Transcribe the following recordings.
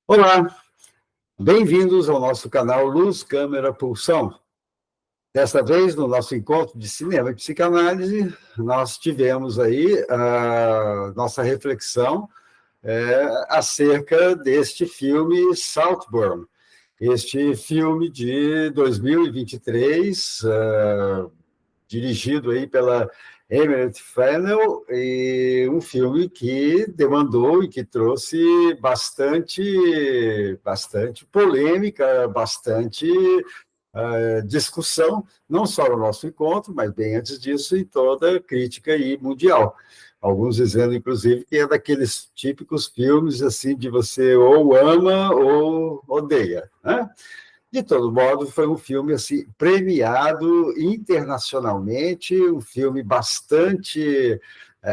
Olá, bem-vindos ao nosso canal Luz, Câmera, Pulsão. Desta vez, no nosso encontro de cinema e psicanálise, nós tivemos aí a nossa reflexão acerca deste filme Saltburn, este filme de 2023, dirigido aí pela Emerald Fennell, e um filme que demandou e que trouxe bastante polêmica, bastante discussão, não só no nosso encontro, mas bem antes disso, em toda a crítica aí mundial. Alguns dizendo, inclusive, que é daqueles típicos filmes assim de você ou ama ou odeia, né? De todo modo, foi um filme assim premiado internacionalmente, um filme bastante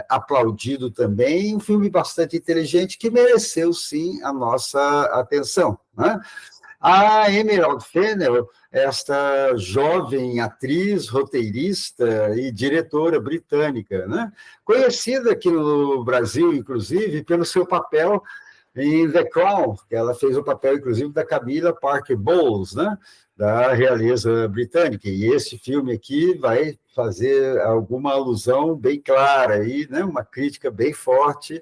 aplaudido também, um filme bastante inteligente que mereceu, sim, a nossa atenção, né? A Emerald Fennell, esta jovem atriz, roteirista e diretora britânica, né? Conhecida aqui no Brasil, inclusive, pelo seu papel em The Crown, que ela fez o papel, inclusive, da Camilla Parker Bowles, né? Da realeza britânica. E esse filme aqui vai fazer alguma alusão bem clara, aí, né? Uma crítica bem forte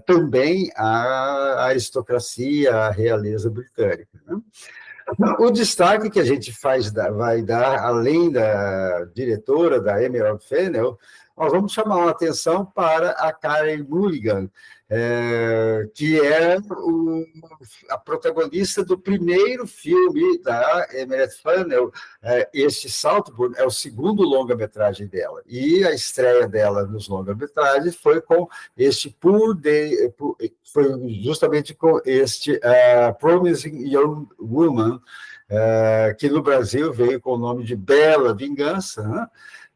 também à aristocracia, à realeza britânica, né? O destaque que a gente vai dar, além da diretora, da Emerald Fennell, nós vamos chamar a atenção para a Karen Mulligan, que é a protagonista do primeiro filme da Emerald Fennell. Este Saltburn é o segundo longa-metragem dela, e a estreia dela nos longa-metragens foi com este foi justamente com este Promising Young Woman, que no Brasil veio com o nome de Bela Vingança, né?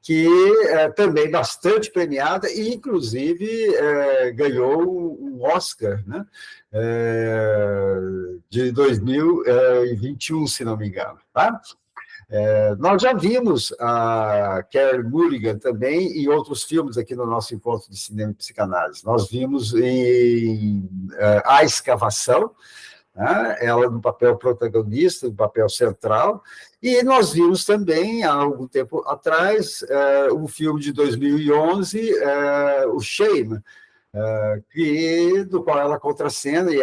Que é também bastante premiada e, inclusive, ganhou um Oscar, né? De 2021, se não me engano. Tá? Nós já vimos a Carey Mulligan também em outros filmes aqui no nosso encontro de cinema e psicanálise. Nós vimos em A Escavação, né? Ela no papel protagonista, no papel central, e nós vimos também, há algum tempo atrás, um filme de 2011, o Shame, do qual ela contracena e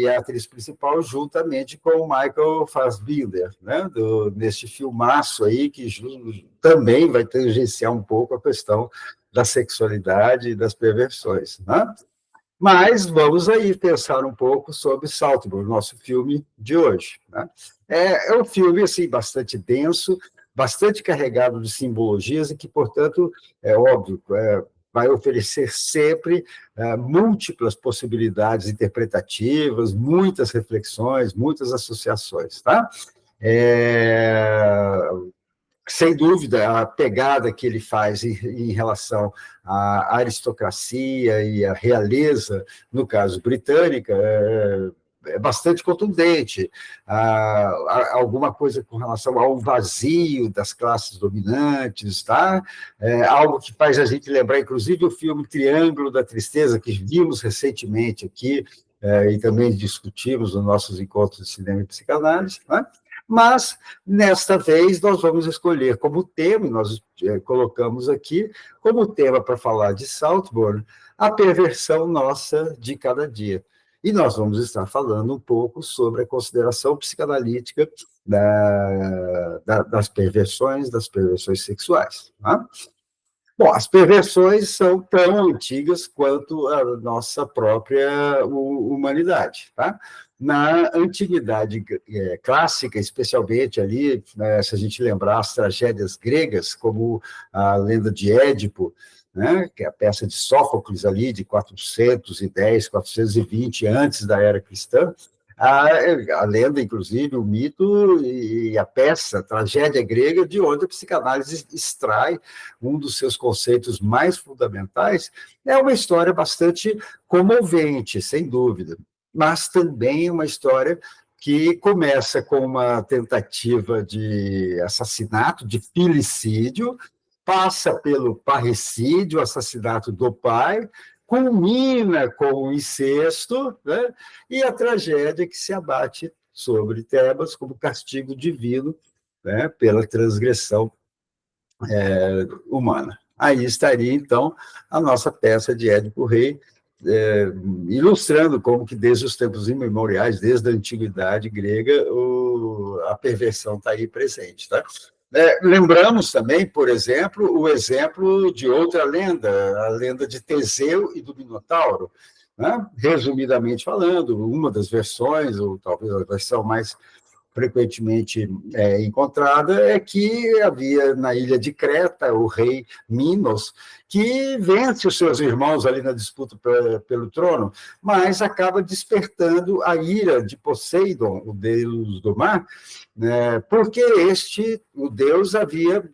é a atriz principal, juntamente com o Michael Fassbender, né? Neste filmaço aí, que também vai tangenciar um pouco a questão da sexualidade e das perversões, né? Mas vamos aí pensar um pouco sobre Saltburn, nosso filme de hoje, né? É um filme assim, bastante denso, bastante carregado de simbologias e que, portanto, é óbvio, vai oferecer sempre múltiplas possibilidades interpretativas, muitas reflexões, muitas associações, tá? Sem dúvida, a pegada que ele faz em relação à aristocracia e à realeza, no caso britânica, é bastante contundente. Alguma coisa com relação ao vazio das classes dominantes, tá? Algo que faz a gente lembrar, inclusive, o filme Triângulo da Tristeza, que vimos recentemente aqui, e também discutimos nos nossos encontros de cinema e psicanálise, né? Mas, nesta vez, nós vamos escolher como tema, nós colocamos aqui, como tema para falar de Saltburn, a perversão nossa de cada dia. E nós vamos estar falando um pouco sobre a consideração psicanalítica das perversões sexuais. Tá? Bom, as perversões são tão antigas quanto a nossa própria humanidade, tá? Na antiguidade clássica, especialmente ali, né, se a gente lembrar as tragédias gregas, como a lenda de Édipo, né, que é a peça de Sófocles ali, de 410, 420, antes da era cristã, a lenda, inclusive, o mito e a peça, a tragédia grega, de onde a psicanálise extrai um dos seus conceitos mais fundamentais, é uma história bastante comovente, sem dúvida, mas também uma história que começa com uma tentativa de assassinato, de filicídio, passa pelo parricídio, assassinato do pai, culmina com o incesto, né? E a tragédia que se abate sobre Tebas como castigo divino, né? Pela transgressão humana. Aí estaria, então, a nossa peça de Édipo Rei, ilustrando como que desde os tempos imemoriais, desde a antiguidade grega, a perversão está aí presente. Tá? Lembramos também, por exemplo, o exemplo de outra lenda, a lenda de Teseu e do Minotauro. Né? Resumidamente falando, uma das versões, ou talvez a versão mais frequentemente encontrada, é que havia na ilha de Creta o rei Minos, que vence os seus irmãos ali na disputa pelo trono, mas acaba despertando a ira de Poseidon, o deus do mar, né, porque o deus havia,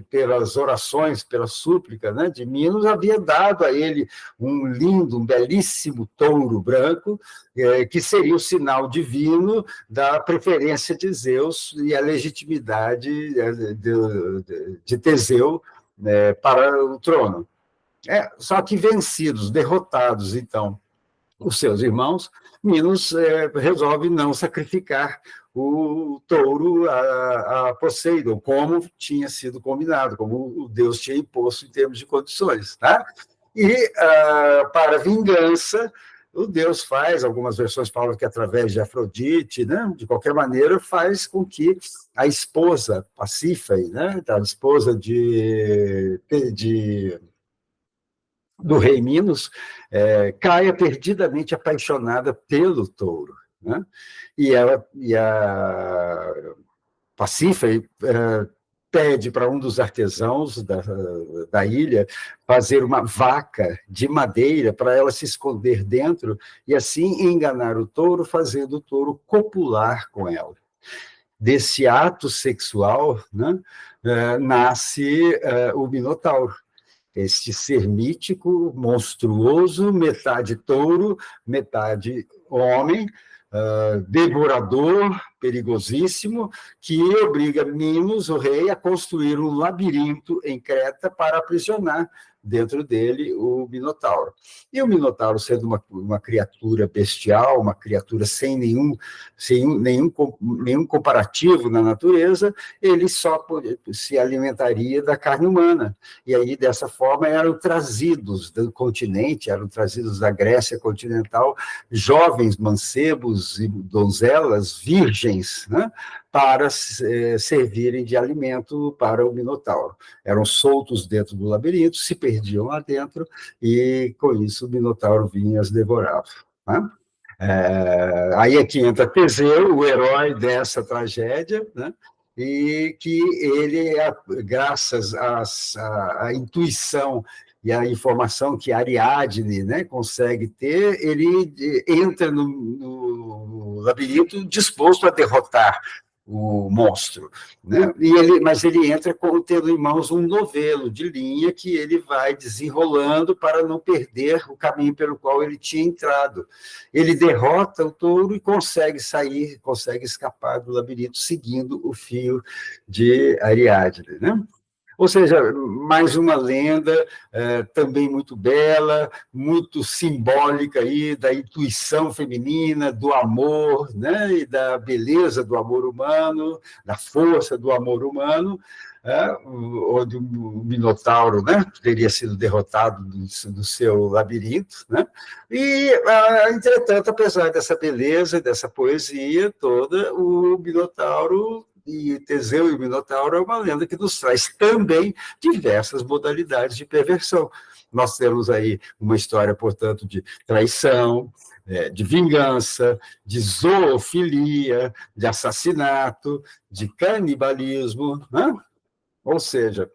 pelas orações, pela súplica, né, de Minos, havia dado a ele um lindo, um belíssimo touro branco, que seria o sinal divino da preferência de Zeus e a legitimidade de Teseu, né, para o trono. Só que vencidos, derrotados, então, os seus irmãos, Minos resolve não sacrificar o touro a Poseidon, como tinha sido combinado, como o deus tinha imposto em termos de condições. Tá? E, para vingança, o deus faz, algumas versões falam que através de Afrodite, né? De qualquer maneira, faz com que a esposa, Pasífae, né? A esposa do rei Minos, caia perdidamente apaixonada pelo touro. Né? E a Pasífae pede para um dos artesãos da ilha fazer uma vaca de madeira para ela se esconder dentro e assim enganar o touro, fazendo o touro copular com ela. Desse ato sexual, né, nasce o Minotauro, este ser mítico, monstruoso, metade touro, metade homem, devorador, perigosíssimo, que obriga Minos, o rei, a construir um labirinto em Creta para aprisionar dentro dele o Minotauro. E o Minotauro, sendo uma criatura bestial, uma criatura sem nenhum comparativo na natureza, ele só se alimentaria da carne humana. E aí, dessa forma, eram trazidos do continente, eram trazidos da Grécia continental, jovens mancebos e donzelas virgens, né, para servirem de alimento para o Minotauro. Eram soltos dentro do labirinto, se perdiam lá dentro, e com isso o Minotauro vinha e as devorava. Né? Aí é que entra Teseu, o herói dessa tragédia, né? E que ele, graças à intuição e à informação que Ariadne, né, consegue ter, ele entra no labirinto disposto a derrotar o monstro, né? Mas ele entra tendo em mãos um novelo de linha que ele vai desenrolando para não perder o caminho pelo qual ele tinha entrado. Ele derrota o touro e consegue sair, consegue escapar do labirinto seguindo o fio de Ariadne, né? Ou seja, mais uma lenda também muito bela, muito simbólica aí da intuição feminina, do amor, né, e da beleza do amor humano, da força do amor humano, onde o Minotauro, né, teria sido derrotado do seu labirinto. Né? E, entretanto, apesar dessa beleza, dessa poesia toda, o Minotauro e Teseu e o Minotauro é uma lenda que nos traz também diversas modalidades de perversão. Nós temos aí uma história, portanto, de traição, de vingança, de zoofilia, de assassinato, de canibalismo, né? Ou seja,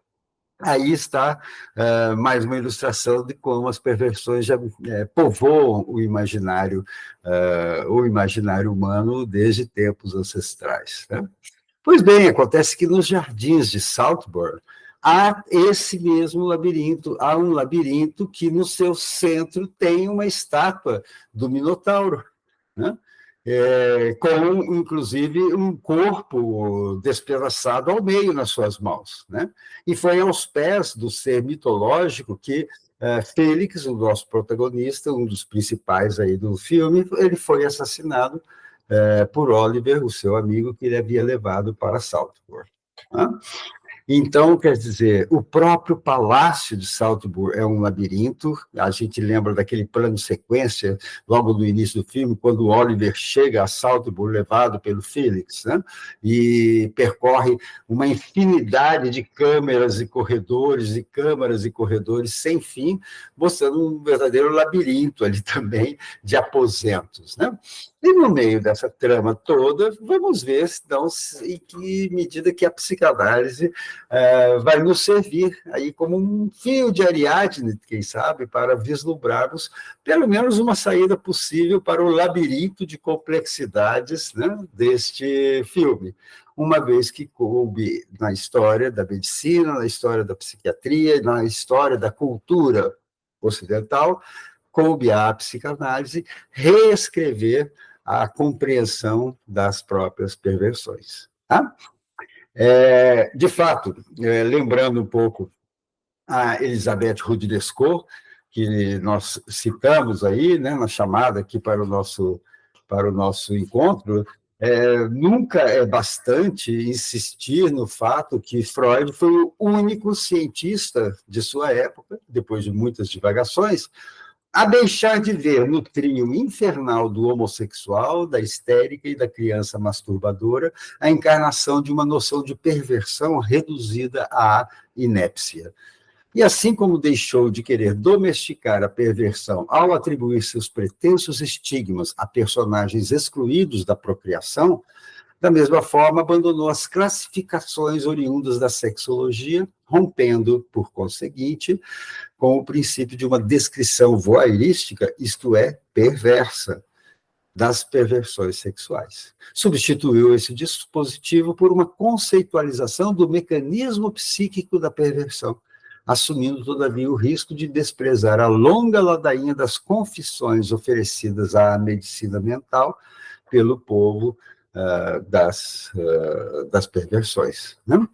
aí está mais uma ilustração de como as perversões já povoam o imaginário humano desde tempos ancestrais. Né? Pois bem, acontece que nos jardins de Saltburn há esse mesmo labirinto, há um labirinto que no seu centro tem uma estátua do Minotauro, né? Com, inclusive, um corpo despedaçado ao meio nas suas mãos. Né? E foi aos pés do ser mitológico que Félix, o nosso protagonista, um dos principais aí do filme, ele foi assassinado por Oliver, o seu amigo, que ele havia levado para Saltburn. Né? Então, quer dizer, o próprio Palácio de Saltburn é um labirinto. A gente lembra daquele plano sequência, logo no início do filme, quando o Oliver chega a Saltburn, levado pelo Felix, né? E percorre uma infinidade de câmeras e corredores, e câmaras e corredores sem fim, mostrando um verdadeiro labirinto ali também de aposentos, né? E no meio dessa trama toda, vamos ver então, em que medida que a psicanálise vai nos servir aí como um fio de Ariadne, quem sabe, para vislumbrarmos pelo menos uma saída possível para o labirinto de complexidades, né, deste filme, uma vez que coube na história da medicina, na história da psiquiatria, na história da cultura ocidental, coube à psicanálise reescrever a compreensão das próprias perversões. Tá? De fato, lembrando um pouco a Elisabeth Rudnescourt, que nós citamos aí, né, na chamada aqui para o nosso encontro, nunca é bastante insistir no fato que Freud foi o único cientista de sua época, depois de muitas divagações, a deixar de ver no trio infernal do homossexual, da histérica e da criança masturbadora a encarnação de uma noção de perversão reduzida à inépcia. E assim como deixou de querer domesticar a perversão ao atribuir seus pretensos estigmas a personagens excluídos da procriação, da mesma forma abandonou as classificações oriundas da sexologia, rompendo, por conseguinte, com o princípio de uma descrição voyeurística, isto é, perversa, das perversões sexuais. Substituiu esse dispositivo por uma conceitualização do mecanismo psíquico da perversão, assumindo, todavia, o risco de desprezar a longa ladainha das confissões oferecidas à medicina mental pelo povo das perversões. Né?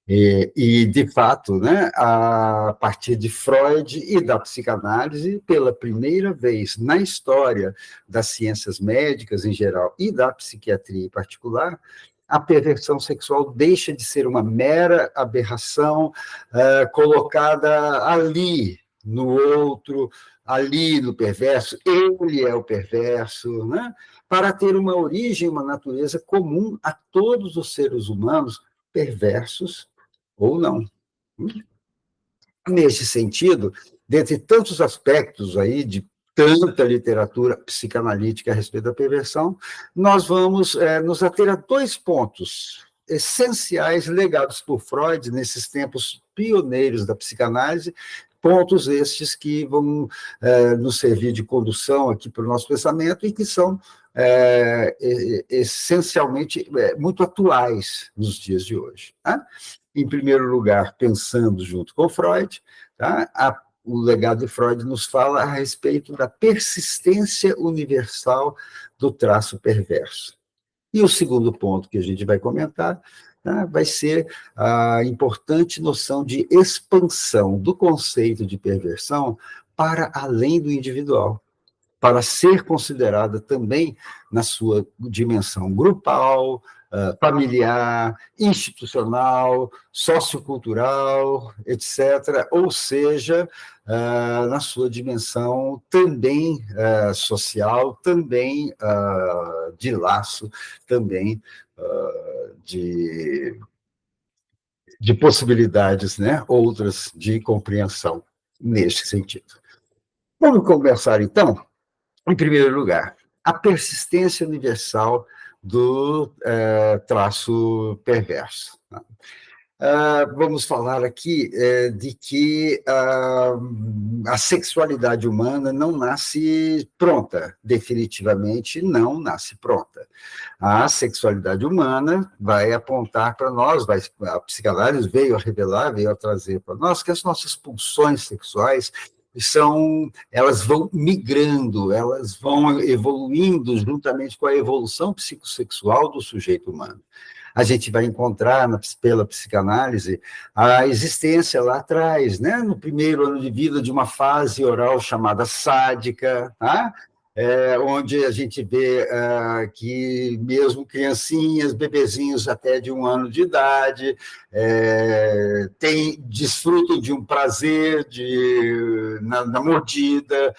De fato, né, a partir de Freud e da psicanálise, pela primeira vez na história das ciências médicas em geral e da psiquiatria em particular, a perversão sexual deixa de ser uma mera aberração colocada ali, no outro, ali no perverso, ele é o perverso, né? Para ter uma origem, uma natureza comum a todos os seres humanos, perversos ou não. Nesse sentido, dentre tantos aspectos aí de tanta literatura psicanalítica a respeito da perversão, nós vamos nos ater a 2 pontos essenciais legados por Freud nesses tempos pioneiros da psicanálise, pontos estes que vão nos servir de condução aqui para o nosso pensamento e que são essencialmente muito atuais nos dias de hoje. Tá? Em primeiro lugar, pensando junto com Freud, tá? O legado de Freud nos fala a respeito da persistência universal do traço perverso. E o segundo ponto que a gente vai comentar, tá, vai ser a importante noção de expansão do conceito de perversão para além do individual, para ser considerada também na sua dimensão grupal, familiar, institucional, sociocultural, etc., ou seja, na sua dimensão também social, também de laço, também de possibilidades, né, outras de compreensão neste sentido. Vamos conversar, então, em primeiro lugar, a persistência universal do traço perverso. Vamos falar aqui de que a sexualidade humana não nasce pronta, definitivamente não nasce pronta. A sexualidade humana vai apontar para nós, a psicanálise veio a revelar, veio a trazer para nós que as nossas pulsões sexuais elas vão migrando, elas vão evoluindo juntamente com a evolução psicossexual do sujeito humano. a gente vai encontrar pela psicanálise a existência lá atrás, né, no primeiro ano de vida, de uma fase oral chamada sádica, tá? Onde a gente vê que mesmo criancinhas, bebezinhos até de 1 ano de idade, desfrutam de um prazer na mordida.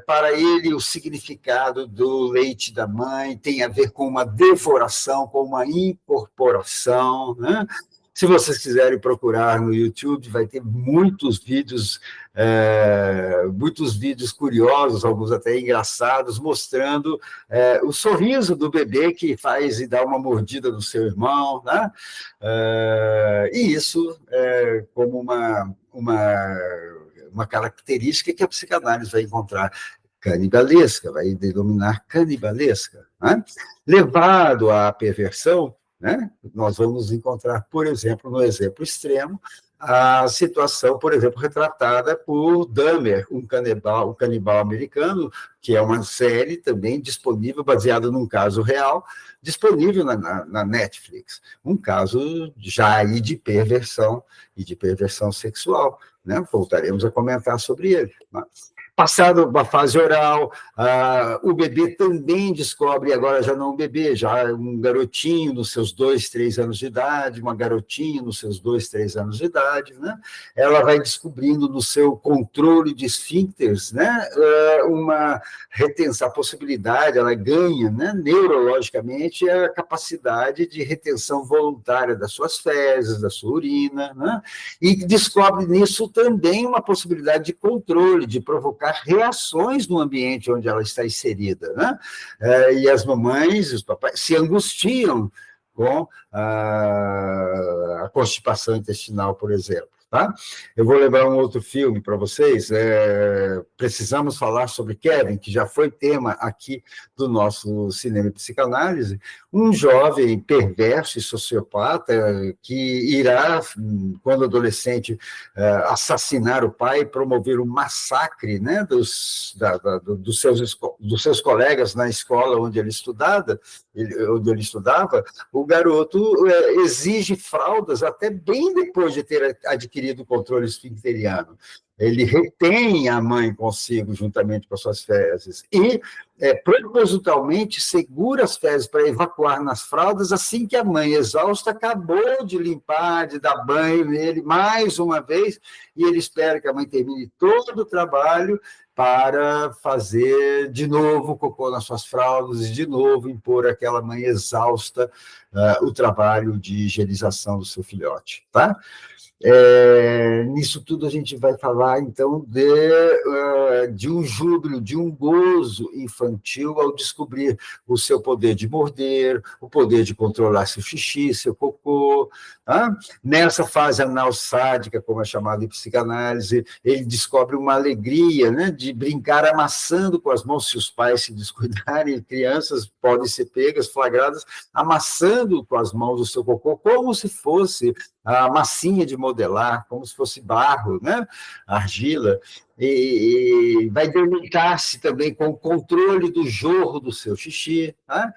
Para ele, o significado do leite da mãe tem a ver com uma devoração, com uma incorporação, né? Se vocês quiserem procurar no YouTube, vai ter muitos vídeos curiosos, alguns até engraçados, mostrando o sorriso do bebê que faz e dá uma mordida no seu irmão, né? E isso como uma característica que a psicanálise vai encontrar canibalesca, vai denominar canibalesca, né? Levado à perversão, né? Nós vamos encontrar, por exemplo, no exemplo extremo, a situação, por exemplo, retratada por Dahmer, um canibal americano, que é uma série também disponível, baseada num caso real, disponível na Netflix. Um caso já aí de perversão e de perversão sexual, né? Voltaremos a comentar sobre ele. Passado uma fase oral, o bebê também descobre, agora já não um bebê, já um garotinho nos seus 2, 3 anos de idade, uma garotinha nos seus 2, 3 anos de idade, né? Ela vai descobrindo no seu controle de esfíncteres, né, uma retenção, a possibilidade, ela ganha, né, neurologicamente, a capacidade de retenção voluntária das suas fezes, da sua urina, né? E descobre nisso também uma possibilidade de controle, de provocar reações no ambiente onde ela está inserida, né? E as mamães, os papais, se angustiam com a constipação intestinal, por exemplo. Tá? Eu vou lembrar um outro filme para vocês. Precisamos falar sobre Kevin, que já foi tema aqui do nosso Cinema e Psicanálise, um jovem perverso e sociopata que irá, quando adolescente, assassinar o pai e promover um massacre, né, dos seus colegas na escola onde ele estudava. O garoto exige fraldas até bem depois de ter adquirido o controle esfincteriano. Ele retém a mãe consigo, juntamente com as suas fezes, e propositalmente segura as fezes para evacuar nas fraldas assim que a mãe, exausta, acabou de limpar, de dar banho nele mais uma vez, e ele espera que a mãe termine todo o trabalho para fazer de novo cocô nas suas fraldas e de novo impor àquela mãe exausta o trabalho de higienização do seu filhote, tá? Nisso tudo a gente vai falar, então, de um júbilo, de um gozo infantil ao descobrir o seu poder de morder, o poder de controlar seu xixi, seu cocô. Tá? Nessa fase anal sádica, como é chamada em psicanálise, ele descobre uma alegria, né, de brincar amassando com as mãos, se os pais se descuidarem, crianças podem ser pegas, flagradas, amassando com as mãos o seu cocô, como se fosse a massinha de modelar, como se fosse barro, né? Argila, e vai deleitar-se também com o controle do jorro do seu xixi. Tá?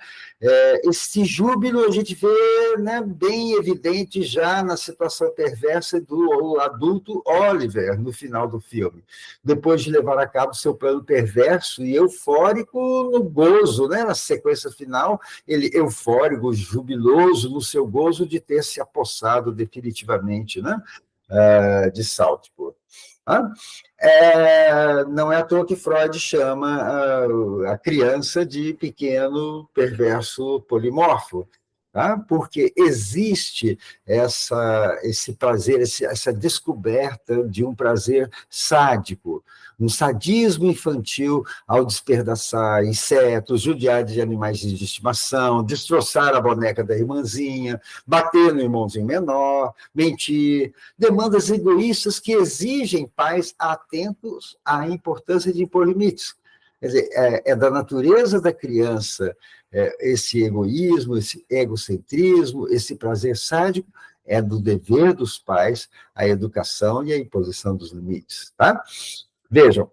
Esse júbilo a gente vê, né, bem evidente já na situação perversa do adulto Oliver, no final do filme, depois de levar a cabo seu plano perverso e eufórico no gozo, né, na sequência final, ele eufórico, jubiloso no seu gozo de ter se apossado definitivamente, né, de Saltburg. Não é à toa que Freud chama a criança de pequeno perverso polimorfo, tá? Porque existe esse prazer, essa descoberta de um prazer sádico, um sadismo infantil ao despedaçar insetos, judiar de animais de estimação, destroçar a boneca da irmãzinha, bater no irmãozinho menor, mentir, demandas egoístas que exigem pais atentos à importância de impor limites. Quer dizer, é da natureza da criança esse egoísmo, esse egocentrismo, esse prazer sádico, é do dever dos pais a educação e a imposição dos limites. Tá? Vejam,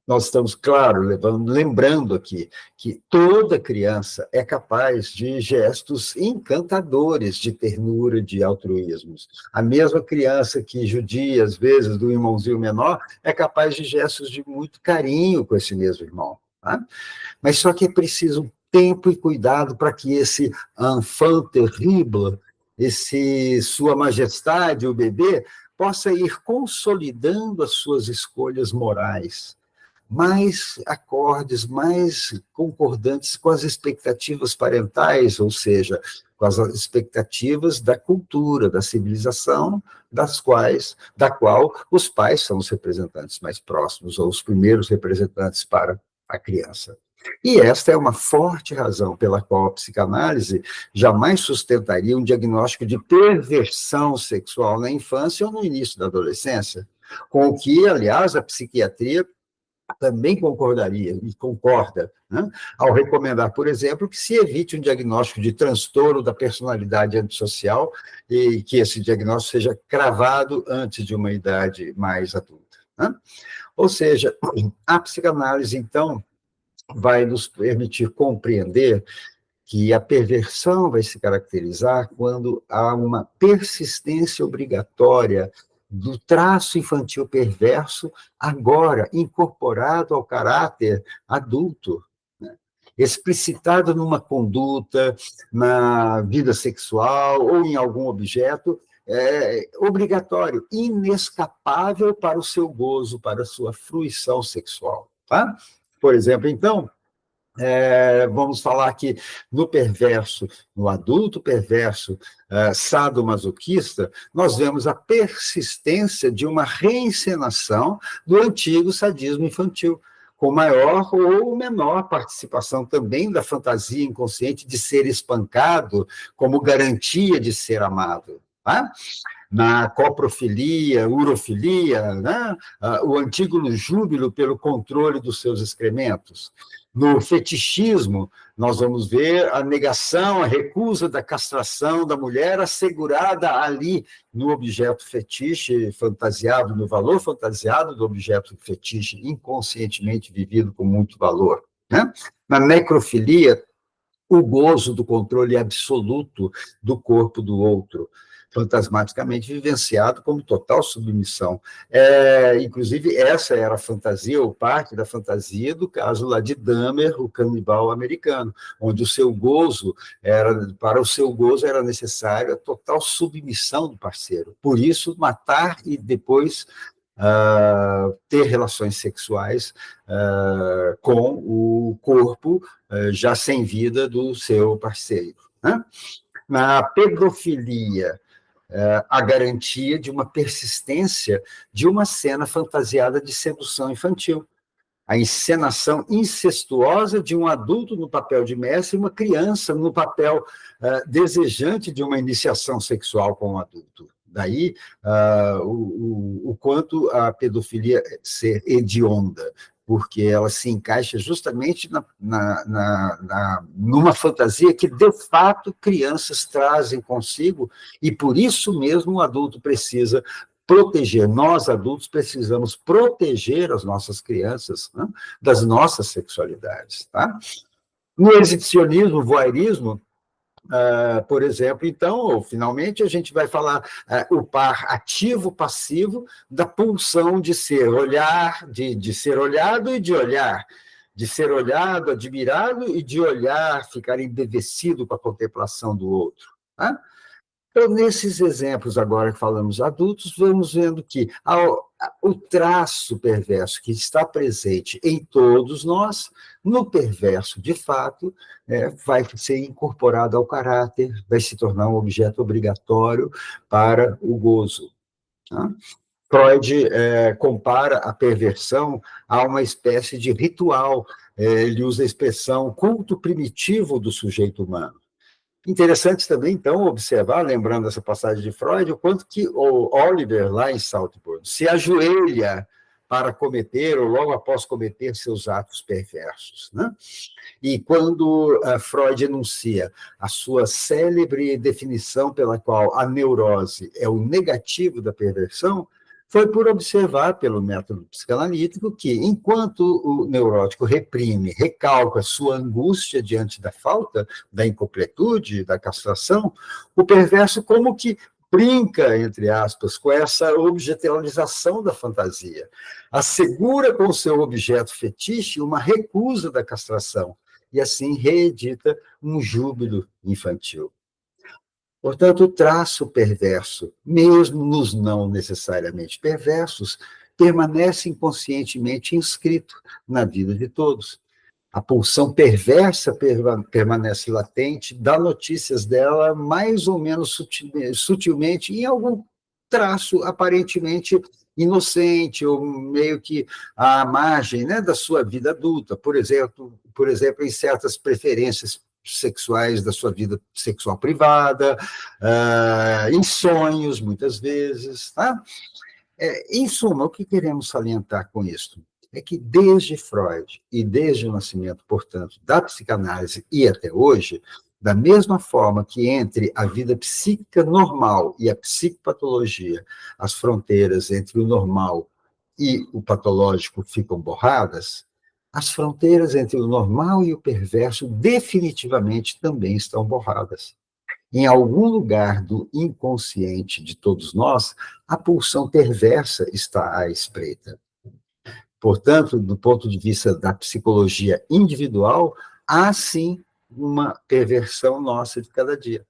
nós estamos, claro, lembrando aqui que toda criança é capaz de gestos encantadores de ternura, de altruísmo. A mesma criança que judia, às vezes, do irmãozinho menor, é capaz de gestos de muito carinho com esse mesmo irmão. Tá? Mas só que é preciso tempo e cuidado para que esse enfant terrible, esse Sua Majestade, o bebê, possa ir consolidando as suas escolhas morais, mais acordes, mais concordantes com as expectativas parentais, ou seja, com as expectativas da cultura, da civilização, da qual os pais são os representantes mais próximos, ou os primeiros representantes para a criança. E esta é uma forte razão pela qual a psicanálise jamais sustentaria um diagnóstico de perversão sexual na infância ou no início da adolescência, com o que, aliás, a psiquiatria também concordaria e concorda, né, ao recomendar, por exemplo, que se evite um diagnóstico de transtorno da personalidade antissocial e que esse diagnóstico seja cravado antes de uma idade mais adulta. Né? Ou seja, a psicanálise, então, vai nos permitir compreender que a perversão vai se caracterizar quando há uma persistência obrigatória do traço infantil perverso, agora incorporado ao caráter adulto, né? Explicitado numa conduta, na vida sexual ou em algum objeto, obrigatório, inescapável para o seu gozo, para a sua fruição sexual. Tá? Por exemplo, então, vamos falar que no perverso, no adulto perverso, sadomasoquista, nós vemos a persistência de uma reencenação do antigo sadismo infantil, com maior ou menor participação também da fantasia inconsciente de ser espancado como garantia de ser amado. Tá? Na coprofilia, urofilia, né? O antigo júbilo pelo controle dos seus excrementos. No fetichismo, nós vamos ver a negação, a recusa da castração da mulher assegurada ali no objeto fetiche fantasiado, no valor fantasiado do objeto fetiche, inconscientemente vivido com muito valor. Né? Na necrofilia, o gozo do controle absoluto do corpo do outro, fantasmaticamente vivenciado como total submissão. Inclusive, essa era a fantasia, ou parte da fantasia, do caso lá de Dahmer, o canibal americano, onde para o seu gozo era necessária a total submissão do parceiro. Por isso, matar e depois ter relações sexuais com o corpo já sem vida do seu parceiro. Né? Na pedofilia, a garantia de uma persistência de uma cena fantasiada de sedução infantil. A encenação incestuosa de um adulto no papel de mestre e uma criança no papel desejante de uma iniciação sexual com um adulto. Daí o quanto a pedofilia ser hedionda, porque ela se encaixa justamente numa fantasia que, de fato, crianças trazem consigo, e por isso mesmo o adulto precisa proteger. Nós, adultos, precisamos proteger as nossas crianças, né, das nossas sexualidades. Tá? No exibicionismo, voyeurismo, por exemplo, então, finalmente, a gente vai falar o par ativo-passivo da pulsão de ser de ser olhado e de ser olhado, admirado e de olhar, ficar embevecido com a contemplação do outro. Tá? Então, nesses exemplos agora que falamos adultos, vamos vendo que o traço perverso que está presente em todos nós, no perverso, de fato, vai ser incorporado ao caráter, vai se tornar um objeto obrigatório para o gozo. Tá? Freud compara a perversão a uma espécie de ritual. Ele usa a expressão culto primitivo do sujeito humano. Interessante também, então, observar, lembrando essa passagem de Freud, o quanto que o Oliver, lá em Salzburg, se ajoelha para cometer, ou logo após cometer, seus atos perversos. Né? E quando Freud enuncia a sua célebre definição pela qual a neurose é o negativo da perversão, foi por observar, pelo método psicanalítico, que, enquanto o neurótico reprime, recalca sua angústia diante da falta, da incompletude, da castração, o perverso como que brinca, entre aspas, com essa objetualização da fantasia, assegura com o seu objeto fetiche uma recusa da castração, e assim reedita um júbilo infantil. Portanto, o traço perverso, mesmo nos não necessariamente perversos, permanece inconscientemente inscrito na vida de todos. A pulsão perversa permanece latente, dá notícias dela mais ou menos sutilmente, em algum traço aparentemente inocente, ou meio que à margem, né, da sua vida adulta, por exemplo, em certas preferências sexuais da sua vida sexual privada, em sonhos, muitas vezes. Tá? Em suma, o que queremos salientar com isso? É que desde Freud e desde o nascimento, portanto, da psicanálise e até hoje, da mesma forma que entre a vida psíquica normal e a psicopatologia, as fronteiras entre o normal e o patológico ficam borradas, as fronteiras entre o normal e o perverso definitivamente também estão borradas. Em algum lugar do inconsciente de todos nós, a pulsão perversa está à espreita. Portanto, do ponto de vista da psicologia individual, há sim uma perversão nossa de cada dia.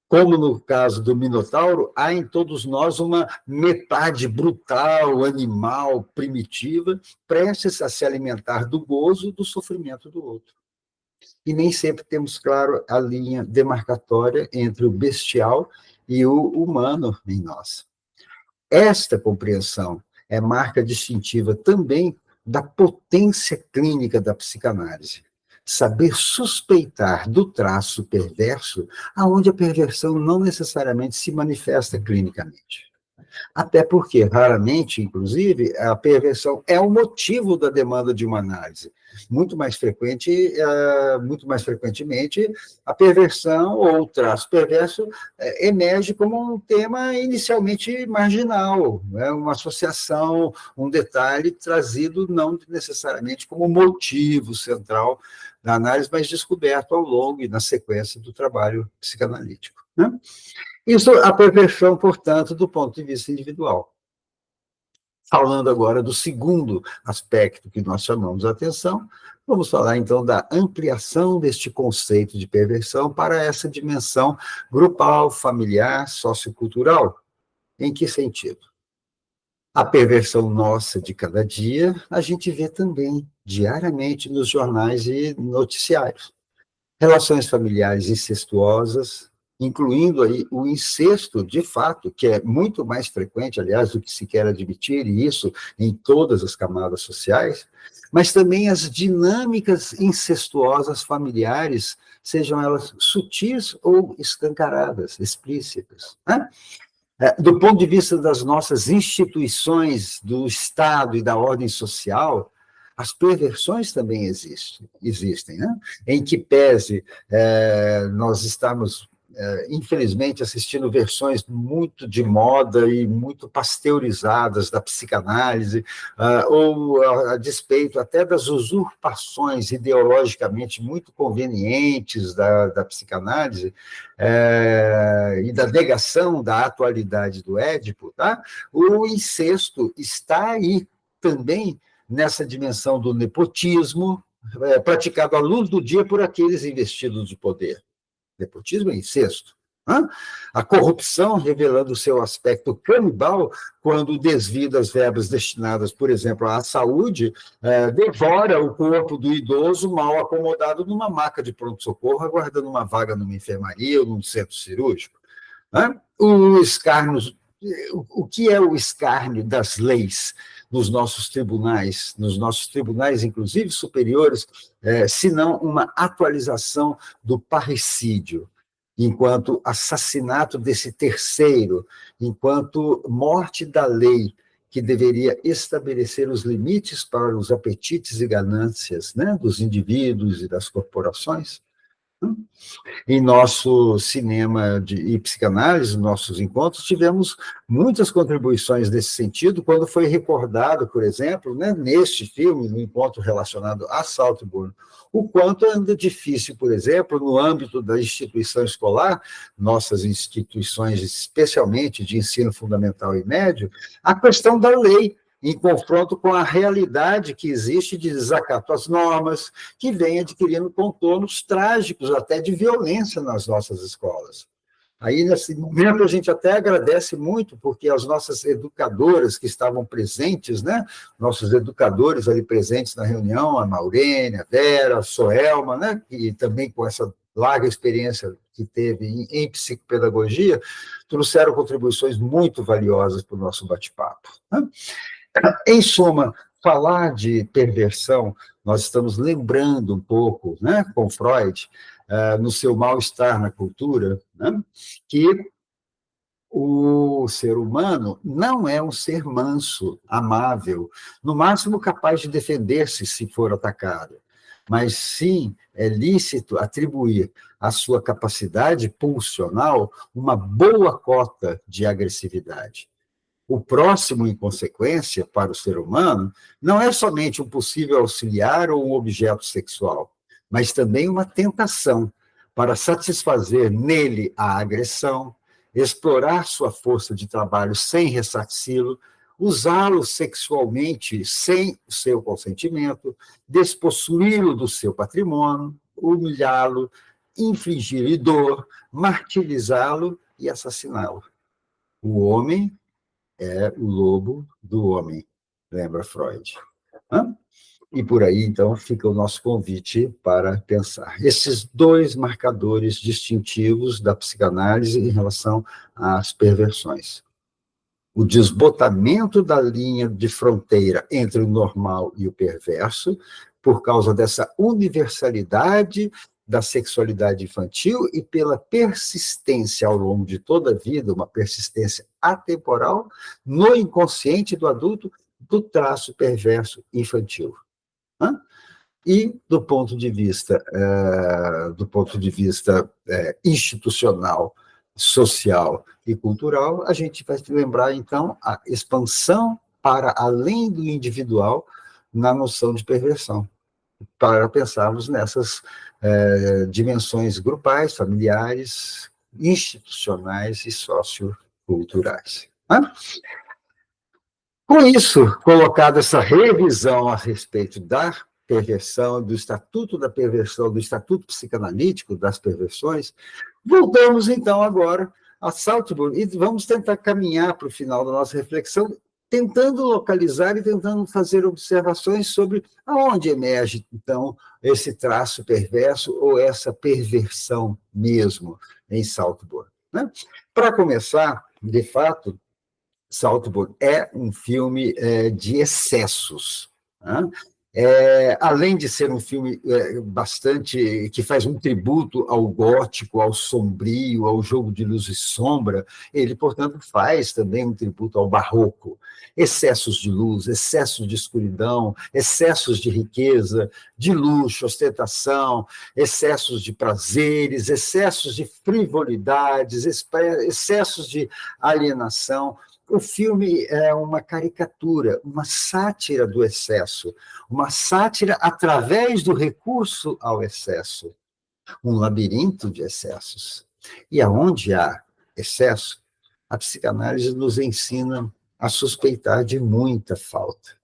Como no caso do Minotauro, há em todos nós uma metade brutal, animal, primitiva, prestes a se alimentar do gozo do sofrimento do outro. E nem sempre temos claro a linha demarcatória entre o bestial e o humano em nós. Esta compreensão é marca distintiva também da potência clínica da psicanálise. Saber suspeitar do traço perverso, aonde a perversão não necessariamente se manifesta clinicamente. Até porque, raramente, inclusive, a perversão é o motivo da demanda de uma análise. Muito mais frequentemente, a perversão ou o traço perverso emerge como um tema inicialmente marginal, né? Uma associação, um detalhe trazido não necessariamente como motivo central da análise, mas descoberto ao longo e na sequência do trabalho psicanalítico, né? Isso, a perversão, portanto, do ponto de vista individual. Falando agora do segundo aspecto que nós chamamos a atenção, vamos falar, então, da ampliação deste conceito de perversão para essa dimensão grupal, familiar, sociocultural. Em que sentido? A perversão nossa de cada dia, a gente vê também diariamente nos jornais e noticiários. Relações familiares incestuosas, incluindo aí o incesto, de fato, que é muito mais frequente, aliás, do que se quer admitir, e isso em todas as camadas sociais, mas também as dinâmicas incestuosas familiares, sejam elas sutis ou escancaradas, explícitas, né? Do ponto de vista das nossas instituições, do Estado e da ordem social, as perversões também existem, né? Em que pese nós estamos, infelizmente, assistindo versões muito de moda e muito pasteurizadas da psicanálise, ou a despeito até das usurpações ideologicamente muito convenientes da psicanálise, e da negação da atualidade do Édipo, tá? O incesto está aí também nessa dimensão do nepotismo, praticado à luz do dia por aqueles investidos de poder. Nepotismo é incesto. A corrupção revelando o seu aspecto canibal quando o desvio das verbas destinadas, por exemplo, à saúde, devora o corpo do idoso mal acomodado numa maca de pronto-socorro, aguardando uma vaga numa enfermaria ou num centro cirúrgico. O escárnio, o que é o escárnio das leis nos nossos tribunais, inclusive superiores, se não uma atualização do parricídio, enquanto assassinato desse terceiro, enquanto morte da lei, que deveria estabelecer os limites para os apetites e ganâncias, né, dos indivíduos e das corporações? Em nosso cinema e psicanálise, nossos encontros, tivemos muitas contribuições nesse sentido, quando foi recordado, por exemplo, né, neste filme, no encontro relacionado a Saltburn, o quanto anda difícil, por exemplo, no âmbito da instituição escolar, nossas instituições, especialmente de ensino fundamental e médio, a questão da lei, em confronto com a realidade que existe de desacato às normas, que vem adquirindo contornos trágicos, até de violência nas nossas escolas. Aí, nesse momento, a gente até agradece muito, porque as nossas educadoras que estavam presentes, né? Nossos educadores ali presentes na reunião, a Maurênia, a Vera, a Soelma, né? E também com essa larga experiência que teve em psicopedagogia, trouxeram contribuições muito valiosas para o nosso bate-papo, né? Em suma, falar de perversão, nós estamos lembrando um pouco, né, com Freud, no seu mal-estar na cultura, né, que o ser humano não é um ser manso, amável, no máximo capaz de defender-se se for atacado, mas sim é lícito atribuir à sua capacidade pulsional uma boa cota de agressividade. O próximo, em consequência, para o ser humano, não é somente um possível auxiliar ou um objeto sexual, mas também uma tentação para satisfazer nele a agressão, explorar sua força de trabalho sem ressarci-lo, usá-lo sexualmente sem o seu consentimento, despossuí-lo do seu patrimônio, humilhá-lo, infligir-lhe dor, martirizá-lo e assassiná-lo. O homem é o lobo do homem, lembra Freud. E por aí, então, fica o nosso convite para pensar. Esses dois marcadores distintivos da psicanálise em relação às perversões. O desbotamento da linha de fronteira entre o normal e o perverso, por causa dessa universalidade da sexualidade infantil e pela persistência ao longo de toda a vida, uma persistência atemporal, no inconsciente do adulto, do traço perverso infantil. E do ponto de vista institucional, social e cultural, a gente vai lembrar, então, a expansão para além do individual na noção de perversão, para pensarmos nessas dimensões grupais, familiares, institucionais e socioculturais. Com isso, colocada essa revisão a respeito da perversão, do Estatuto da Perversão, do Estatuto Psicanalítico das Perversões, voltamos, então, agora a Saltburn e vamos tentar caminhar para o final da nossa reflexão, tentando localizar e tentando fazer observações sobre aonde emerge, então, esse traço perverso ou essa perversão mesmo em Saltburn, né? Para começar, de fato, Saltburn é um filme de excessos, né? Além de ser um filme bastante que faz um tributo ao gótico, ao sombrio, ao jogo de luz e sombra, ele, portanto, faz também um tributo ao barroco. Excessos de luz, excessos de escuridão, excessos de riqueza, de luxo, ostentação, excessos de prazeres, excessos de frivolidades, excessos de alienação. O filme é uma caricatura, uma sátira do excesso, uma sátira através do recurso ao excesso, um labirinto de excessos. E aonde há excesso, a psicanálise nos ensina a suspeitar de muita falta.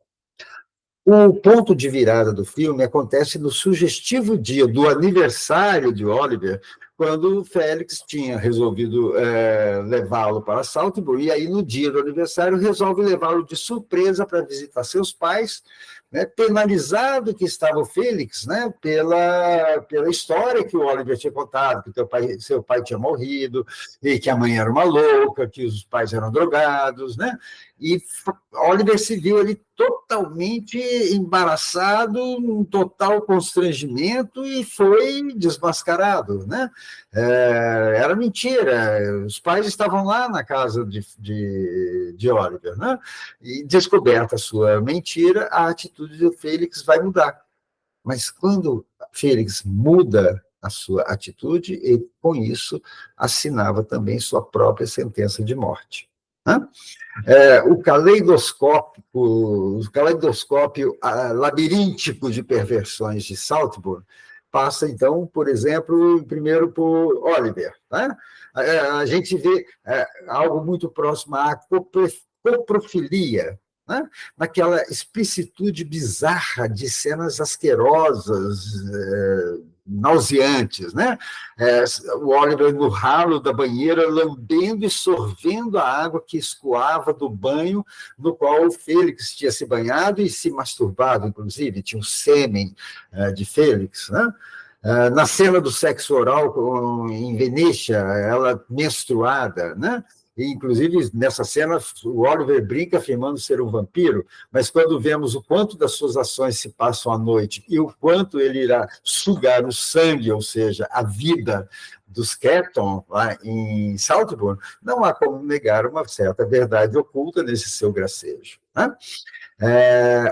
O ponto de virada do filme acontece no sugestivo dia do aniversário de Oliver, quando o Félix tinha resolvido levá-lo para Saltburn, e aí, no dia do aniversário, resolve levá-lo de surpresa para visitar seus pais, né, penalizado que estava o Félix, né, pela história que o Oliver tinha contado, que seu pai tinha morrido, e que a mãe era uma louca, que os pais eram drogados, né? E Oliver se viu ali totalmente embaraçado, um total constrangimento, e foi desmascarado, né? Era mentira, os pais estavam lá na casa de Oliver, né? E descoberta a sua mentira, a atitude do Félix vai mudar. Mas quando Félix muda a sua atitude e, com isso, assinava também sua própria sentença de morte. O caleidoscópio labiríntico de perversões de Saltburn passa, então, por exemplo, primeiro por Oliver. Né? A gente vê algo muito próximo à coprofilia, né? Naquela explicitude bizarra de cenas asquerosas, nauseantes, né? O Oliver no ralo da banheira, lambendo e sorvendo a água que escoava do banho no qual o Félix tinha se banhado e se masturbado, inclusive, tinha o sêmen de Félix, né? Na cena do sexo oral em Venecia, ela menstruada, né? E, inclusive, nessa cena, o Oliver brinca afirmando ser um vampiro, mas quando vemos o quanto das suas ações se passam à noite e o quanto ele irá sugar o sangue, ou seja, a vida dos Ketton lá em Saltburn, não há como negar uma certa verdade oculta nesse seu gracejo. Né?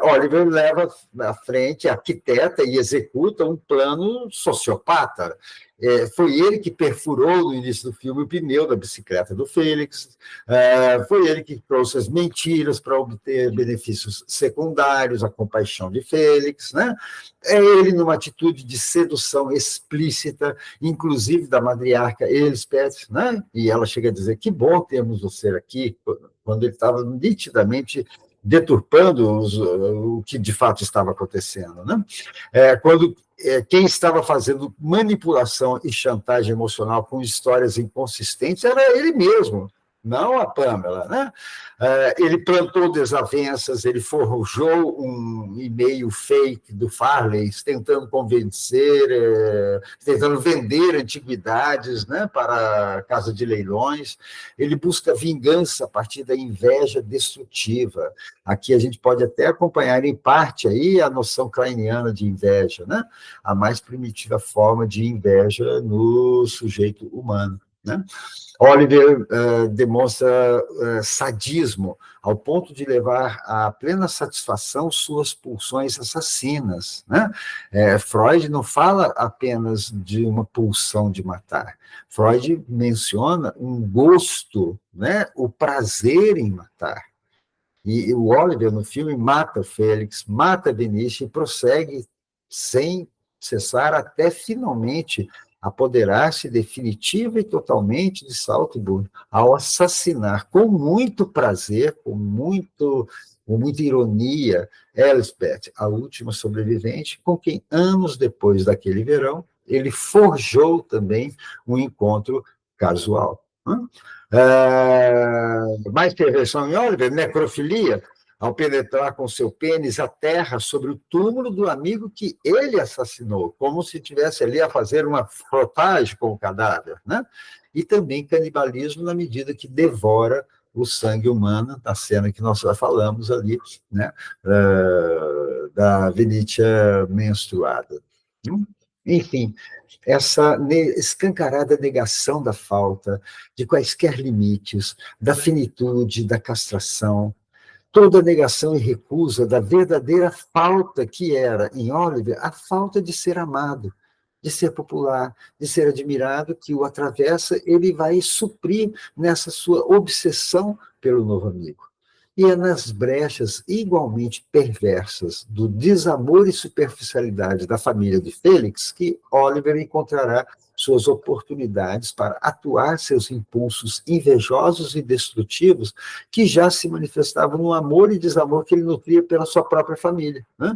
Oliver leva à frente, arquiteta e executa um plano sociopata. Foi ele que perfurou no início do filme o pneu da bicicleta do Félix, foi ele que trouxe as mentiras para obter benefícios secundários, a compaixão de Félix, né? É ele numa atitude de sedução explícita, inclusive da matriarca Elspeth, né? E ela chega a dizer, que bom termos você aqui, quando ele estava nitidamente deturpando o que de fato estava acontecendo. Né? Quando quem estava fazendo manipulação e chantagem emocional com histórias inconsistentes era ele mesmo, não a Pamela. Né? Ele plantou desavenças, ele forjou um e-mail fake do Farley, tentando convencer, tentando vender antiguidades, né, para a casa de leilões. Ele busca vingança a partir da inveja destrutiva. Aqui a gente pode até acompanhar, em parte, aí, a noção kleiniana de inveja, né? A mais primitiva forma de inveja no sujeito humano. Né? Oliver demonstra sadismo ao ponto de levar à plena satisfação suas pulsões assassinas. Né? Freud não fala apenas de uma pulsão de matar. Freud menciona um gosto, né? O prazer em matar. E o Oliver, no filme, mata Félix, mata Benício e prossegue sem cessar até finalmente apoderar-se definitiva e totalmente de Saltburn, ao assassinar com muito prazer, com muita ironia, Elspeth, a última sobrevivente, com quem, anos depois daquele verão, ele forjou também um encontro casual. Mais perversão em Oliver, necrofilia, ao penetrar com seu pênis a terra sobre o túmulo do amigo que ele assassinou, como se tivesse ali a fazer uma frotagem com o cadáver. Né? E também canibalismo na medida que devora o sangue humano, na cena que nós já falamos ali, né? Da Venetia menstruada. Enfim, essa escancarada negação da falta, de quaisquer limites, da finitude, da castração, toda a negação e recusa da verdadeira falta que era, em Oliver, a falta de ser amado, de ser popular, de ser admirado, que o atravessa, ele vai suprir nessa sua obsessão pelo novo amigo. E é nas brechas igualmente perversas do desamor e superficialidade da família de Félix que Oliver encontrará suas oportunidades para atuar seus impulsos invejosos e destrutivos que já se manifestavam no amor e desamor que ele nutria pela sua própria família. Né?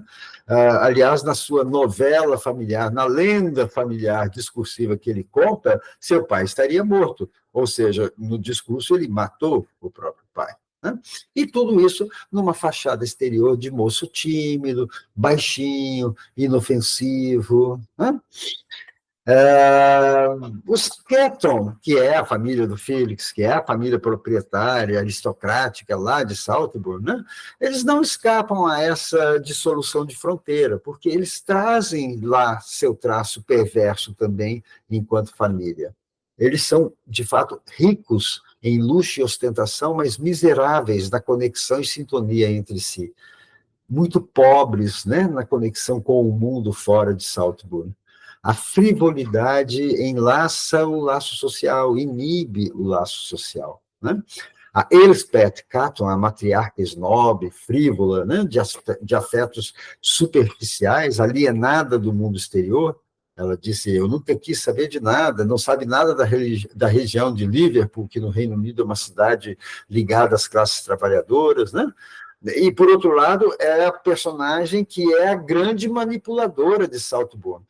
Aliás, na sua novela familiar, na lenda familiar discursiva que ele conta, seu pai estaria morto, ou seja, no discurso ele matou o próprio pai. Né? E tudo isso numa fachada exterior de moço tímido, baixinho, inofensivo. Né? Os Ketton, que é a família do Félix, que é a família proprietária, aristocrática lá de Saltburn, né? Eles não escapam a essa dissolução de fronteira, porque eles trazem lá seu traço perverso também enquanto família. Eles são, de fato, ricos em luxo e ostentação, mas miseráveis na conexão e sintonia entre si. Muito pobres, né, na conexão com o mundo fora de Saltburn. A frivolidade enlaça o laço social, inibe o laço social, né? A Elspeth Catton, a matriarca snob, frívola, né, de afetos superficiais, alienada do mundo exterior, ela disse, eu nunca quis saber de nada, não sabe nada da região de Liverpool, que no Reino Unido é uma cidade ligada às classes trabalhadoras, né? E, por outro lado, é a personagem que é a grande manipuladora de Saltburn.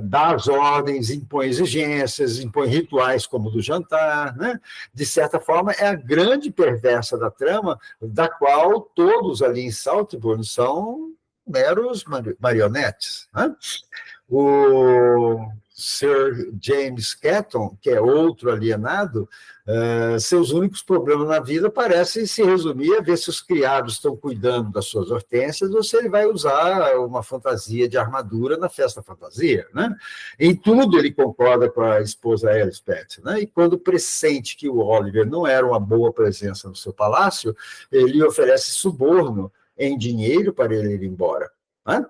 Dá as ordens, impõe exigências, impõe rituais como o do jantar, né? De certa forma, é a grande perversa da trama, da qual todos ali em Saltburn são meros marionetes, né? O Sir James Catton, que é outro alienado, seus únicos problemas na vida parecem se resumir a ver se os criados estão cuidando das suas hortênsias ou se ele vai usar uma fantasia de armadura na festa fantasia, né? Em tudo ele concorda com a esposa Elspeth, né? E quando pressente que o Oliver não era uma boa presença no seu palácio, ele oferece suborno em dinheiro para ele ir embora, né?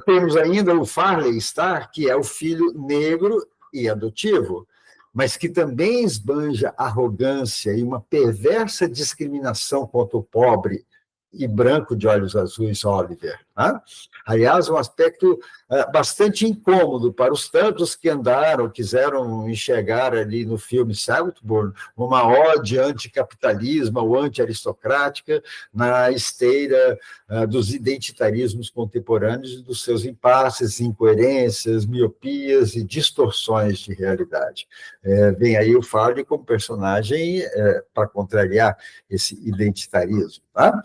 Temos ainda o Farley Starr, que é o filho negro e adotivo, mas que também esbanja arrogância e uma perversa discriminação contra o pobre e branco de olhos azuis Oliver, né? Aliás, um aspecto bastante incômodo para os tantos que andaram, quiseram enxergar ali no filme Saltburn uma ode anticapitalismo ou anti-aristocrática na esteira dos identitarismos contemporâneos e dos seus impasses, incoerências, miopias e distorções de realidade. Vem aí o Farley como personagem para contrariar esse identitarismo, tá?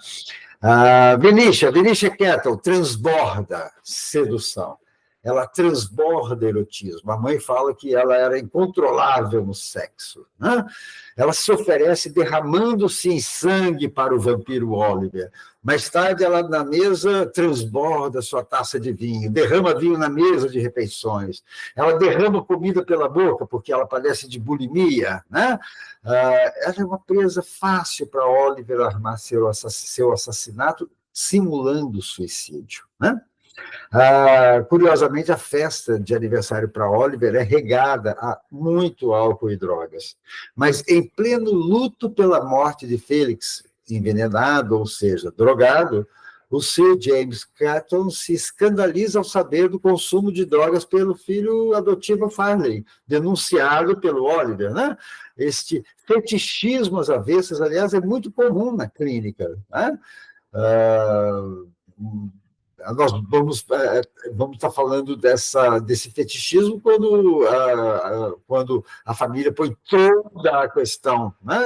Venetia Kettle transborda sedução, ela transborda erotismo. A mãe fala que ela era incontrolável no sexo, né? Ela se oferece derramando-se em sangue para o vampiro Oliver. Mais tarde, ela na mesa transborda sua taça de vinho, derrama vinho na mesa de refeições. Ela derrama comida pela boca, porque ela padece de bulimia, né? Ela é uma presa fácil para Oliver armar seu assassinato, simulando suicídio, né? Curiosamente, a festa de aniversário para Oliver é regada a muito álcool e drogas. Mas, em pleno luto pela morte de Felix, envenenado, ou seja, drogado, o Sir James Catton se escandaliza ao saber do consumo de drogas pelo filho adotivo Farley, denunciado pelo Oliver, né? Este fetichismo às avessas, aliás, é muito comum na clínica, né? Nós vamos estar falando desse fetichismo quando a família põe toda a questão, né,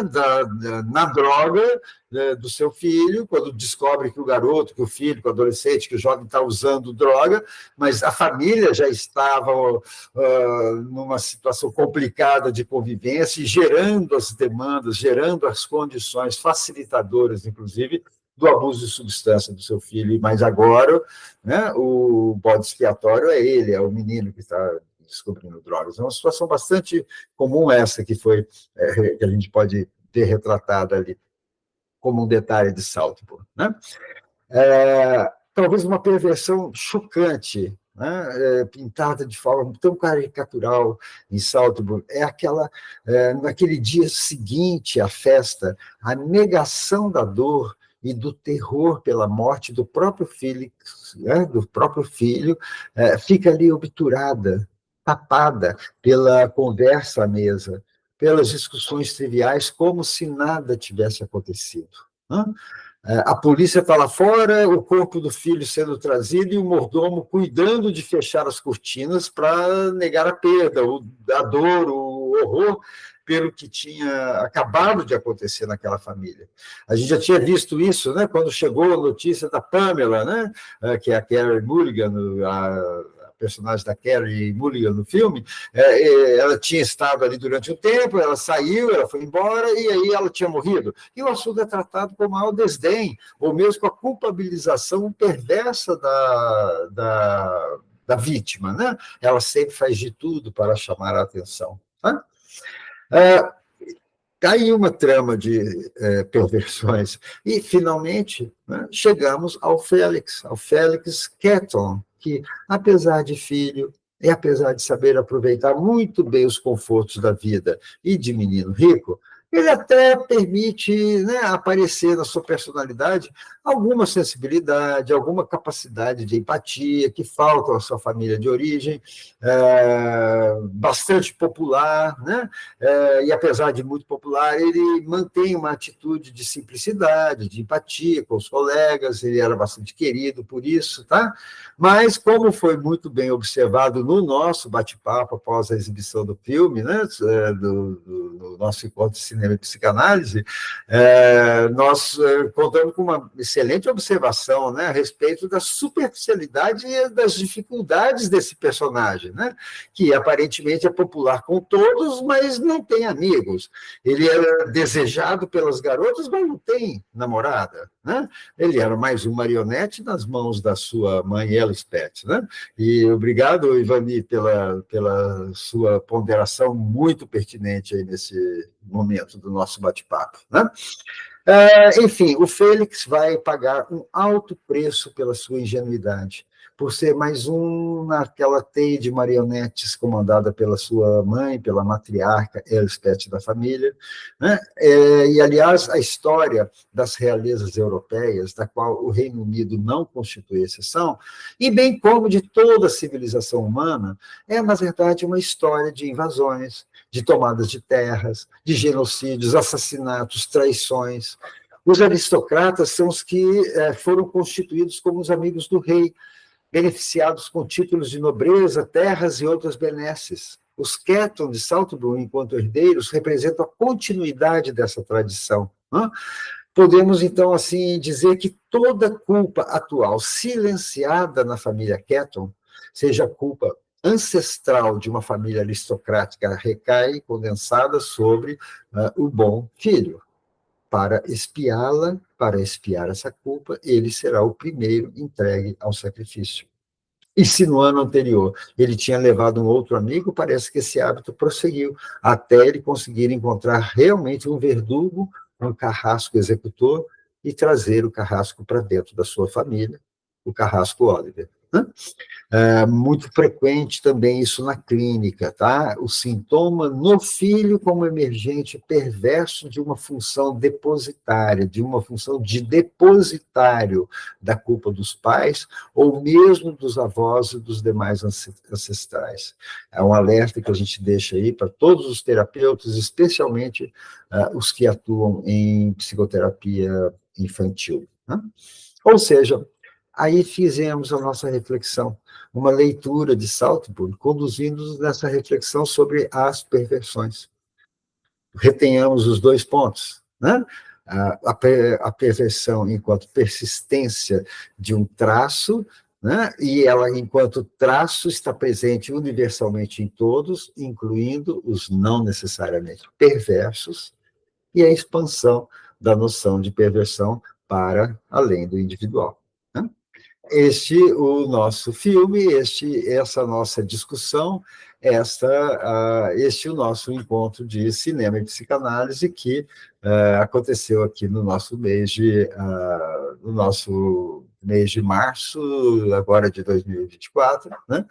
na droga, né, do seu filho, quando descobre que o garoto, que o filho, que o adolescente, que o jovem está usando droga, mas a família já estava numa situação complicada de convivência e gerando as demandas, gerando as condições facilitadoras, inclusive, do abuso de substância do seu filho, mas agora, né, o bode expiatório é ele, é o menino que está descobrindo drogas. É uma situação bastante comum essa que que a gente pode ter retratada ali como um detalhe de Saltburn, né? Talvez uma perversão chocante, né, pintada de forma tão caricatural em Saltburn, naquele dia seguinte à festa, a negação da dor e do terror pela morte do próprio filho, né, fica ali obturada, tapada pela conversa à mesa, pelas discussões triviais, como se nada tivesse acontecido, né? A polícia está lá fora, o corpo do filho sendo trazido e o mordomo cuidando de fechar as cortinas para negar a perda, a dor, o horror pelo que tinha acabado de acontecer naquela família. A gente já tinha visto isso, né, quando chegou a notícia da Pamela, né, que é a Carey Mulligan, a personagem da Carey Mulligan no filme. Ela tinha estado ali durante um tempo, ela saiu, ela foi embora, e aí ela tinha morrido. E o assunto é tratado com o maior desdém, ou mesmo com a culpabilização perversa da vítima, né? Ela sempre faz de tudo para chamar a atenção, né? Está aí uma trama de perversões. E, finalmente, né, chegamos ao Félix Catton, que, apesar de filho, e apesar de saber aproveitar muito bem os confortos da vida e de menino rico, ele até permite, né, aparecer na sua personalidade alguma sensibilidade, alguma capacidade de empatia que falta à sua família de origem, bastante popular, né? E apesar de muito popular, ele mantém uma atitude de simplicidade, de empatia com os colegas, ele era bastante querido por isso, tá? Mas, como foi muito bem observado no nosso bate-papo após a exibição do filme, né, do nosso encontro de cinema e psicanálise, nós contamos com uma excelente observação, né, a respeito da superficialidade e das dificuldades desse personagem, né, que aparentemente é popular com todos, mas não tem amigos. Ele é desejado pelas garotas, mas não tem namorada, né? Ele era mais um marionete nas mãos da sua mãe, Elspeth, né? E obrigado, Ivani, pela sua ponderação muito pertinente aí nesse momento do nosso bate-papo, né? Enfim, o Félix vai pagar um alto preço pela sua ingenuidade, por ser mais um naquela teia de marionetes comandada pela sua mãe, pela matriarca Elspeth da família, né? E, aliás, a história das realezas europeias, da qual o Reino Unido não constitui exceção, e bem como de toda a civilização humana, é, na verdade, uma história de invasões, de tomadas de terras, de genocídios, assassinatos, traições. Os aristocratas são os que foram constituídos como os amigos do rei, beneficiados com títulos de nobreza, terras e outras benesses. Os Ketton de Saltburn, enquanto herdeiros, representam a continuidade dessa tradição. Podemos, então, assim, dizer que toda culpa atual silenciada na família Ketton, seja culpa ancestral de uma família aristocrática, recai condensada sobre o bom filho. Para espiá-la, para espiar essa culpa, ele será o primeiro entregue ao sacrifício. E se no ano anterior ele tinha levado um outro amigo, parece que esse hábito prosseguiu, até ele conseguir encontrar realmente um verdugo, um carrasco executor, e trazer o carrasco para dentro da sua família, o carrasco Oliver. É muito frequente também isso na clínica, tá? O sintoma no filho como emergente perverso de uma função depositária, de uma função de depositário da culpa dos pais ou mesmo dos avós e dos demais ancestrais. É um alerta que a gente deixa aí para todos os terapeutas, especialmente os que atuam em psicoterapia infantil, né? Ou seja, aí fizemos a nossa reflexão, uma leitura de Saltburn, conduzindo-nos nessa reflexão sobre as perversões. Retenhamos os dois pontos, né? A perversão enquanto persistência de um traço, né? E ela, enquanto traço, está presente universalmente em todos, incluindo os não necessariamente perversos, e a expansão da noção de perversão para além do individual, né? Este o nosso filme, essa nossa discussão, este o nosso encontro de cinema e psicanálise que aconteceu aqui no nosso mês de março, agora de 2024, né?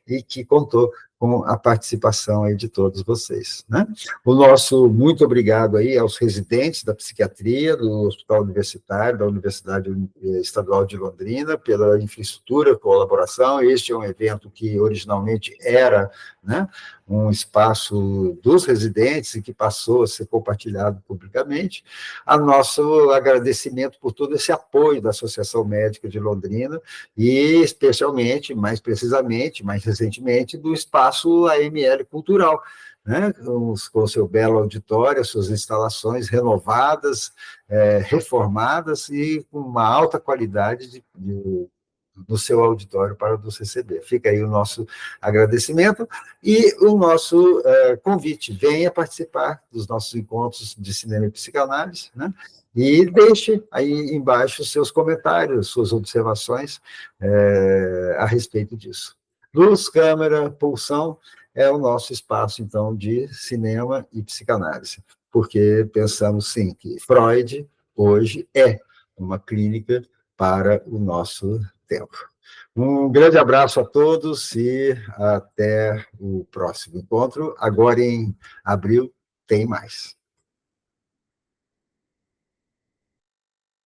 E que contou com a participação aí de todos vocês, né? O nosso muito obrigado aí aos residentes da psiquiatria do Hospital Universitário, da Universidade Estadual de Londrina, pela infraestrutura, colaboração. Este é um evento que originalmente era, né, um espaço dos residentes e que passou a ser compartilhado publicamente. A nosso agradecimento por todo esse apoio da Associação Médica de Londrina e, especialmente, mais precisamente, mais recentemente, do espaço AML Cultural, né, com o seu belo auditório, suas instalações renovadas, reformadas e com uma alta qualidade do seu auditório para nos receber. Fica aí o nosso agradecimento e o nosso convite. Venha participar dos nossos encontros de cinema e psicanálise, né? E deixe aí embaixo seus comentários, suas observações a respeito disso. Luz, câmera, pulsão é o nosso espaço, então, de cinema e psicanálise, porque pensamos, sim, que Freud, hoje, é uma clínica para o nosso tempo. Um grande abraço a todos e até o próximo encontro. Agora, em abril, tem mais.